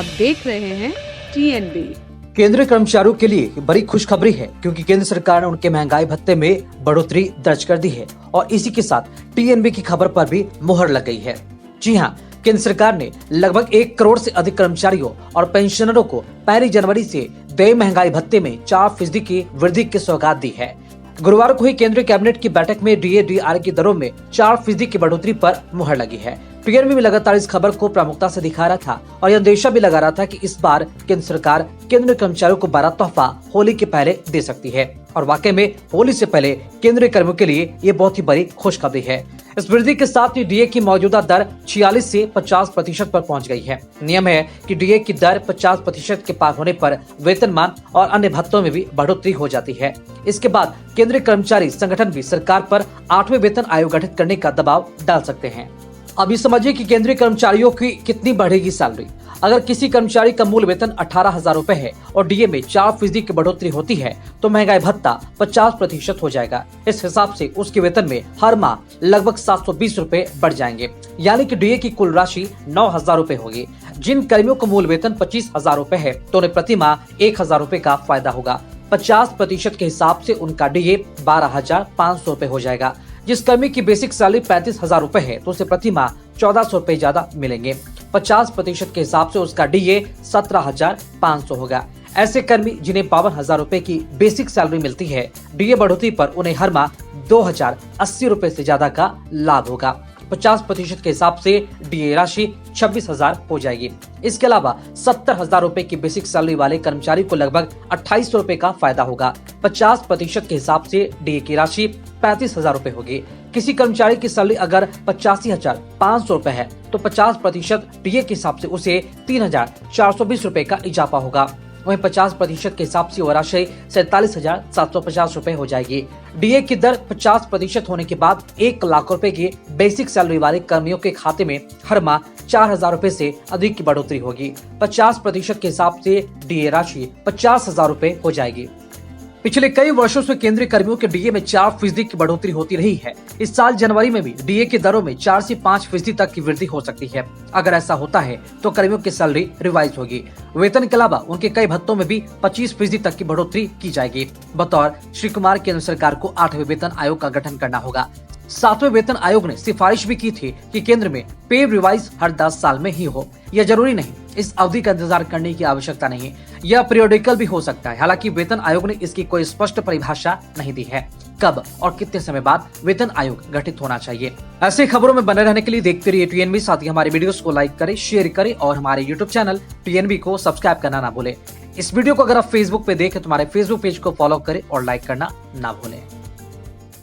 आप देख रहे हैं TNB। केंद्रीय कर्मचारियों के लिए बड़ी खुशखबरी है, क्योंकि केंद्र सरकार ने उनके महंगाई भत्ते में बढ़ोतरी दर्ज कर दी है और इसी के साथ TNB की खबर पर भी मुहर लग गई है। जी हां, केंद्र सरकार ने लगभग 1 करोड़ से अधिक कर्मचारियों और पेंशनरों को 1 जनवरी से देय महंगाई भत्ते में 4% की वृद्धि की सौगात दी है। गुरुवार को हुई केंद्रीय कैबिनेट की बैठक में DA/DR की दरों में 4% की बढ़ोतरी पर मुहर लगी है। TNB भी लगातार इस खबर को प्रमुखता से दिखा रहा था और यह अंदेशा भी लगा रहा था कि इस बार केंद्र सरकार केंद्रीय कर्मचारियों को बड़ा तोहफा होली के पहले दे सकती है और वाकई में होली से पहले केंद्रीय कर्मियों के लिए ये बहुत ही बड़ी खुशखबरी है। इस वृद्धि के साथ ही DA की मौजूदा दर 46 से 50% पर पहुंच गई है। नियम है कि DA की दर 50% के पार होने पर वेतनमान और अन्य भत्तों में भी बढ़ोतरी हो जाती है। इसके बाद केंद्रीय कर्मचारी संगठन भी सरकार पर 8वें वेतन आयोग गठित करने का दबाव डाल सकते हैं। अब ये समझिए कि केंद्रीय कर्मचारियों की कितनी बढ़ेगी सैलरी। अगर किसी कर्मचारी का मूल वेतन 18,000 रूपए है और DA में 4% की बढ़ोतरी होती है तो महंगाई भत्ता 50% हो जाएगा। इस हिसाब से उसके वेतन में हर माह लगभग 720 रूपए बढ़ जाएंगे, यानी कि DA की कुल राशि 9,000 रूपए होगी। जिन कर्मियों को मूल वेतन 25,000 रूपए है तो उन्हें प्रति माह 1,000 रूपए का फायदा होगा। 50% के हिसाब से उनका DA 12,500 रूपए हो जाएगा। जिस कर्मी की बेसिक सैलरी 35,000 रूपए है तो उसे प्रति माह 1,400 रूपए ज्यादा मिलेंगे। 50% के हिसाब से उसका DA 17,500 होगा। ऐसे कर्मी जिन्हें 52,000 रूपए की बेसिक सैलरी मिलती है, DA बढ़ोतरी पर उन्हें हर माह 2,080 रूपए से ज्यादा का लाभ होगा। 50% के हिसाब से DA राशि 26,000 हो जाएगी। इसके अलावा 70,000 रूपए की बेसिक सैलरी वाले कर्मचारी को लगभग 2,800 रूपए का फायदा होगा। 50% के हिसाब से DA की राशि 35,000 रूपए होगी। किसी कर्मचारी की सैलरी अगर 85,500 रूपए है तो 50% DA के हिसाब से उसे 3,420 रूपए का इजाफा होगा। वहीं 50% के हिसाब से वह राशि 47,750 रूपए हो जाएगी। DA की दर 50% होने के बाद 1 लाख रूपए की बेसिक सैलरी वाले कर्मियों के खाते में हर माह 4,000 रूपए से अधिक की बढ़ोतरी होगी। 50% के हिसाब से DA राशि 50,000 रूपए हो जाएगी। पिछले कई वर्षों से केंद्रीय कर्मियों के DA में 4% की बढ़ोतरी होती रही है। इस साल जनवरी में भी DA की दरों में 4 से 5% तक की वृद्धि हो सकती है। अगर ऐसा होता है तो कर्मियों की सैलरी रिवाइज होगी। वेतन के अलावा उनके कई भत्तों में भी 25% तक की बढ़ोतरी की जाएगी। बतौर श्री कुमार केंद्र सरकार को 8वें वेतन आयोग का गठन करना होगा। 7वें वेतन आयोग ने सिफारिश भी की थी कि केंद्र में पे रिवाइज हर 10 साल में ही हो। यह जरूरी नहीं, इस अवधि का इंतजार करने की आवश्यकता नहीं, यह पीरियोडिकल भी हो सकता है। हालांकि वेतन आयोग ने इसकी कोई स्पष्ट परिभाषा नहीं दी है, कब और कितने समय बाद वेतन आयोग गठित होना चाहिए। ऐसे खबरों में बने रहने के लिए देखते रहिए TNB। साथ ही हमारे वीडियोस को लाइक करें, शेयर करें और हमारे YouTube चैनल TNB को सब्सक्राइब करना ना भूलें। इस वीडियो को अगर आप Facebook पे देखें तो हमारे Facebook पेज को फॉलो करें और लाइक करना ना भूलें।